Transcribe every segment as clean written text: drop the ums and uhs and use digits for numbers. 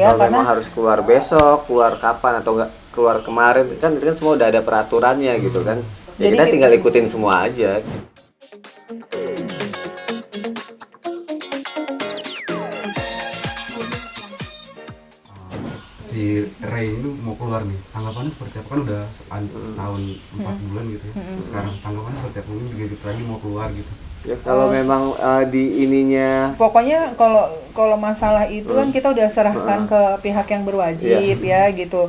ya, Kalau karena memang harus keluar besok, keluar kapan atau enggak keluar kemarin kan itu kan semua udah ada peraturannya gitu kan. Ya Jadi kita tinggal ikutin semua aja. Si Ray ini mau keluar nih, tanggapannya seperti apa? Kan udah setahun 4 bulan gitu ya. Terus sekarang tanggapannya seperti apa? Mungkin begitu lagi mau keluar gitu. Ya kalau memang di ininya pokoknya kalau masalah itu kan kita udah serahkan ke pihak yang berwajib ya gitu.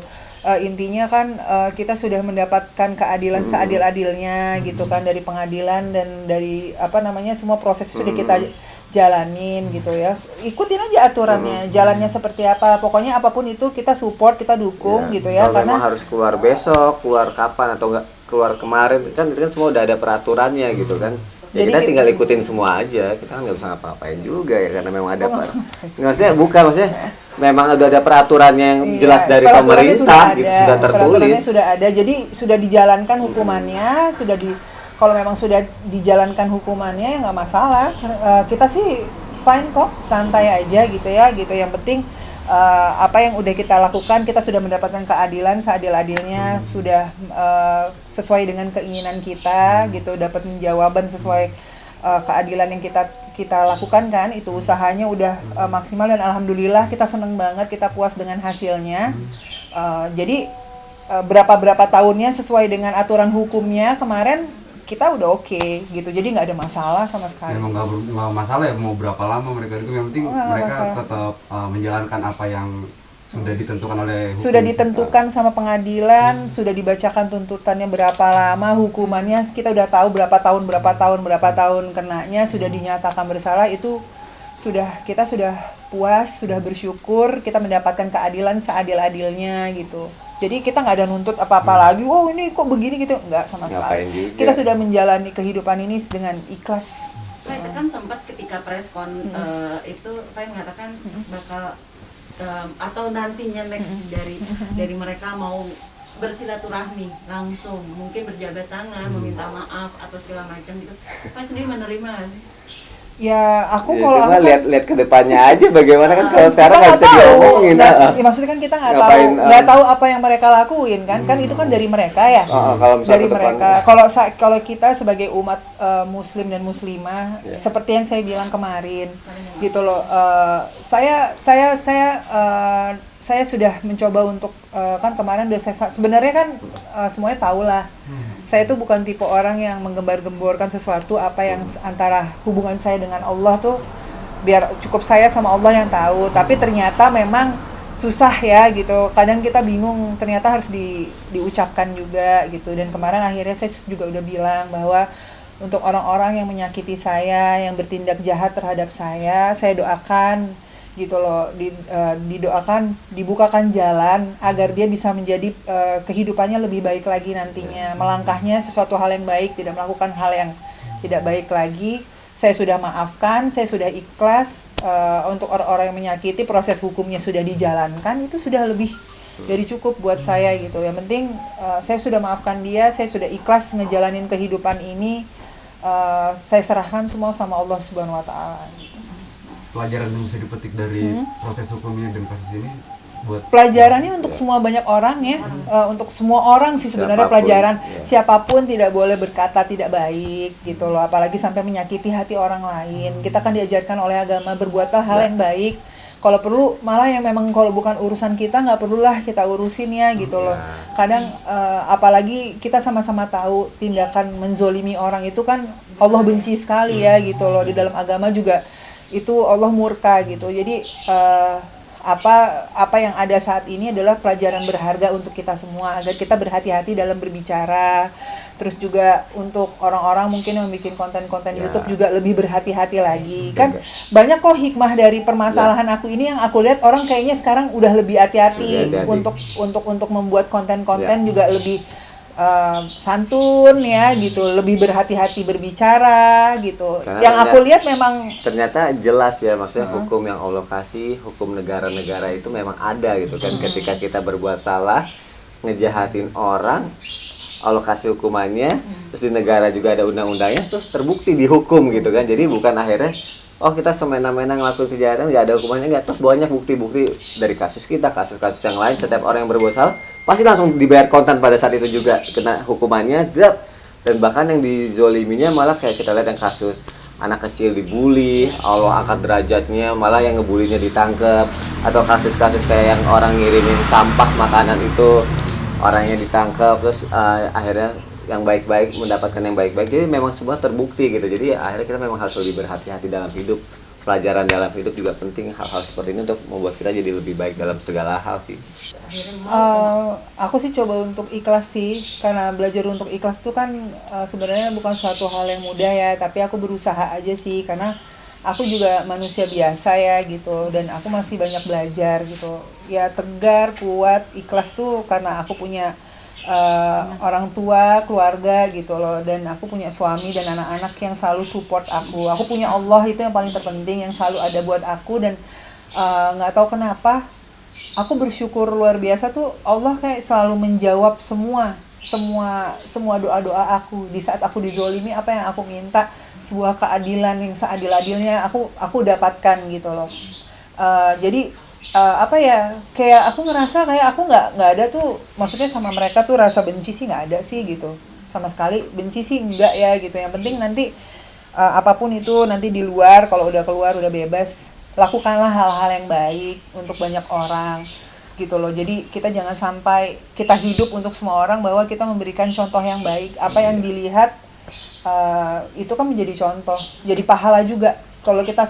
Intinya kan kita sudah mendapatkan keadilan seadil-adilnya gitu kan dari pengadilan dan dari apa namanya semua proses sudah kita jalanin gitu ya. Ikutin aja aturannya, jalannya seperti apa. Pokoknya apapun itu kita support, kita dukung gitu ya, kalau memang karena harus keluar besok, keluar kapan atau enggak keluar kemarin kan itu kan semua udah ada peraturannya gitu kan. Ya Jadi kita tinggal ikutin semua aja, kita kan nggak bisa ngapa-ngapain juga ya karena memang ada maksudnya memang udah ada peraturannya yang jelas dari peraturannya pemerintah gitu, sudah tertulis. Peraturannya sudah ada, jadi sudah dijalankan hukumannya, kalau memang sudah dijalankan hukumannya ya nggak masalah. Kita sih fine kok, santai aja gitu ya, gitu. Yang penting apa yang udah kita lakukan, kita sudah mendapatkan keadilan seadil-adilnya, sudah sesuai dengan keinginan kita gitu, dapat jawaban sesuai keadilan yang kita lakukan kan, itu usahanya udah maksimal dan alhamdulillah kita seneng banget, kita puas dengan hasilnya. Jadi berapa tahunnya sesuai dengan aturan hukumnya kemarin kita udah oke gitu, jadi nggak ada masalah sama sekali. Memang nggak masalah ya mau berapa lama mereka itu, yang penting mereka tetap menjalankan apa yang sudah ditentukan oleh hukum. Sudah ditentukan sama pengadilan, sudah dibacakan tuntutannya berapa lama, hukumannya kita udah tahu berapa tahun kenanya, sudah dinyatakan bersalah, itu kita sudah puas, sudah bersyukur kita mendapatkan keadilan seadil-adilnya gitu. Jadi kita nggak ada nuntut apa-apa lagi, oh ini kok begini gitu, nggak sama sekali. Kita sudah menjalani kehidupan ini dengan ikhlas. Pak kan sempat ketika preskon itu Pak mengatakan bakal atau nantinya next dari mereka mau bersilaturahmi langsung, mungkin berjabat tangan, meminta maaf atau segala macam gitu. Pak sendiri menerima sih? Ya aku Ya, kalau aku lihat ke depannya aja bagaimana kan kalau sekarang nggak bisa diomongin. Maksudnya kan kita nggak Ngapain, tahu apa yang mereka lakuin kan itu kan dari mereka ya, kalau dari mereka. Kalau kita sebagai umat muslim dan muslimah, seperti yang saya bilang kemarin gitu loh, saya sudah mencoba untuk kan kemarin udah sebenarnya kan semuanya tahu lah. Saya itu bukan tipe orang yang menggembar-gemborkan sesuatu apa yang antara hubungan saya dengan Allah tuh biar cukup saya sama Allah yang tahu. Tapi ternyata memang susah ya gitu. Kadang kita bingung, ternyata harus diucapkan juga gitu. Dan kemarin akhirnya saya juga udah bilang bahwa untuk orang-orang yang menyakiti saya, yang bertindak jahat terhadap saya doakan gitu loh, didoakan, dibukakan jalan agar dia bisa menjadi kehidupannya lebih baik lagi nantinya, melangkahnya sesuatu hal yang baik, tidak melakukan hal yang tidak baik lagi. Saya sudah maafkan, saya sudah ikhlas. Untuk orang-orang yang menyakiti, proses hukumnya sudah dijalankan, itu sudah lebih dari cukup buat saya gitu. Yang penting saya sudah maafkan dia, saya sudah ikhlas ngejalanin kehidupan ini, saya serahkan semua sama Allah Subhanahu wa Ta'ala gitu. Pelajaran yang bisa dipetik dari proses hukumnya dan kasus ini buat pelajarannya untuk semua banyak orang ya, untuk semua orang sih sebenarnya pelajaran. Siapapun tidak boleh berkata tidak baik gitu loh, apalagi sampai menyakiti hati orang lain. Kita kan diajarkan oleh agama berbuatlah hal yang baik, kalau perlu malah yang memang kalau bukan urusan kita nggak perlulah kita urusin ya gitu loh. Kadang apalagi kita sama-sama tahu tindakan menzolimi orang itu kan Allah benci sekali ya gitu loh. Di dalam agama juga itu Allah murka gitu. Jadi apa yang ada saat ini adalah pelajaran berharga untuk kita semua agar kita berhati-hati dalam berbicara. Terus juga untuk orang-orang mungkin yang bikin konten-konten YouTube juga lebih berhati-hati lagi. Kan banyak kok hikmah dari permasalahan aku ini yang aku lihat orang kayaknya sekarang udah lebih hati-hati untuk membuat konten-konten juga lebih santun ya gitu, lebih berhati-hati berbicara gitu. Karena yang aku lihat memang ternyata jelas ya, maksudnya hukum yang Allah kasih, hukum negara-negara itu memang ada gitu kan. Ketika kita berbuat salah, ngejahatin orang, Allah kasih hukumannya, terus di negara juga ada undang-undangnya, terus terbukti dihukum gitu kan. Jadi bukan akhirnya oh kita semena-mena ngelakuin kejahatan nggak ada hukumannya, nggak, terus banyak bukti-bukti dari kasus kita, kasus-kasus yang lain, setiap orang yang berbuat salah pasti langsung dibayar kontan pada saat itu juga kena hukumannya, dan bahkan yang dizoliminya malah kayak kita lihat yang kasus anak kecil dibully, Allah angkat derajatnya, malah yang ngebulinya ditangkep, atau kasus-kasus kayak yang orang ngirimin sampah makanan itu orangnya ditangkap, terus akhirnya yang baik-baik mendapatkan yang baik-baik. Jadi memang semua terbukti gitu. Jadi akhirnya kita memang harus lebih berhati-hati dalam hidup. Pelajaran dalam hidup juga penting, hal-hal seperti ini untuk membuat kita jadi lebih baik dalam segala hal sih. Aku sih coba untuk ikhlas sih, karena belajar untuk ikhlas itu kan sebenarnya bukan suatu hal yang mudah ya, tapi aku berusaha aja sih, karena aku juga manusia biasa ya gitu, dan aku masih banyak belajar gitu. Ya tegar, kuat, ikhlas tuh karena aku punya orang tua, keluarga gitu loh, dan aku punya suami dan anak-anak yang selalu support aku. Aku punya Allah, itu yang paling terpenting, yang selalu ada buat aku, dan nggak tahu kenapa aku bersyukur luar biasa tuh, Allah kayak selalu menjawab semua doa-doa aku. Di saat aku dizolimi, apa yang aku minta, sebuah keadilan yang seadil-adilnya aku dapatkan gitu loh. Jadi apa ya, kayak aku ngerasa kayak aku nggak ada tuh, maksudnya sama mereka tuh rasa benci sih nggak ada sih gitu, sama sekali benci sih enggak ya gitu. Yang penting nanti apapun itu nanti di luar, kalau udah keluar udah bebas, lakukanlah hal-hal yang baik untuk banyak orang gitu loh. Jadi kita jangan sampai kita hidup untuk semua orang, bahwa kita memberikan contoh yang baik. Apa yang dilihat itu kan menjadi contoh, jadi pahala juga. Kalau kita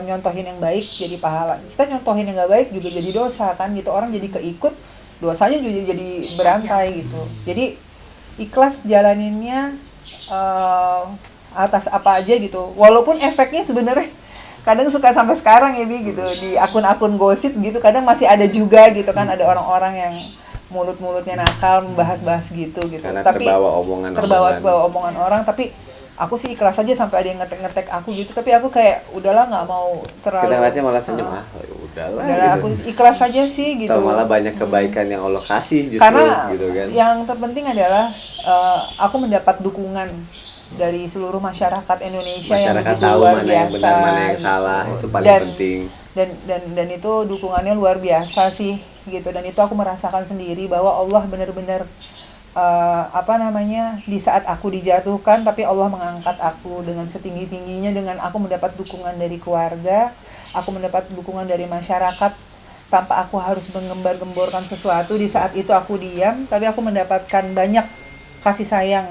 nyontohin yang baik jadi pahala, kita nyontohin yang nggak baik juga jadi dosa kan gitu. Orang jadi keikut, dosanya juga jadi berantai gitu. Jadi ikhlas jalaninnya atas apa aja gitu, walaupun efeknya sebenarnya kadang suka sampai sekarang ya Bi gitu, di akun-akun gosip gitu kadang masih ada juga gitu kan, ada orang-orang yang mulut-mulutnya nakal membahas-bahas gitu. Karena Tapi terbawa omongan orang. Tapi aku sih ikhlas aja, sampai ada yang ngetek aku gitu, tapi aku kayak udahlah, nggak mau terlalu. Kita ngeliatnya malah senyum, udahlah Udahlah, gitu. aku ikhlas aja sih gitu. Atau malah banyak kebaikan yang Allah kasih justru Karena gitu kan. yang terpenting adalah aku mendapat dukungan dari seluruh masyarakat Indonesia yang Masyarakat begitu tahu luar mana yang biasa, benar, mana yang gitu. salah, itu paling Dan- penting. Dan itu dukungannya luar biasa sih gitu, dan itu aku merasakan sendiri bahwa Allah benar-benar di saat aku dijatuhkan, tapi Allah mengangkat aku dengan setinggi-tingginya, dengan aku mendapat dukungan dari keluarga, aku mendapat dukungan dari masyarakat tanpa aku harus menggembar-gemborkan sesuatu. Di saat itu aku diam, tapi aku mendapatkan banyak kasih sayang,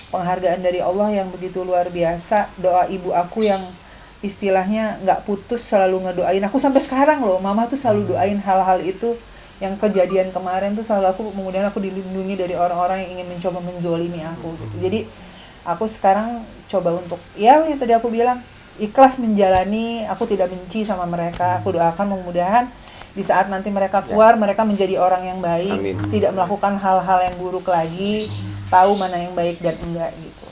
penghargaan dari Allah yang begitu luar biasa. Doa ibu aku yang istilahnya nggak putus selalu ngedoain aku sampai sekarang loh. Mama tuh selalu doain hal-hal itu, yang kejadian kemarin tuh selalu kemudian aku dilindungi dari orang-orang yang ingin mencoba menzolimi aku gitu. Jadi aku sekarang coba untuk, ya yang tadi aku bilang, ikhlas menjalani. Aku tidak benci sama mereka. Aku doakan mudah-mudahan di saat nanti mereka keluar, mereka menjadi orang yang baik. Amin. Tidak melakukan hal-hal yang buruk lagi, tahu mana yang baik dan enggak gitu.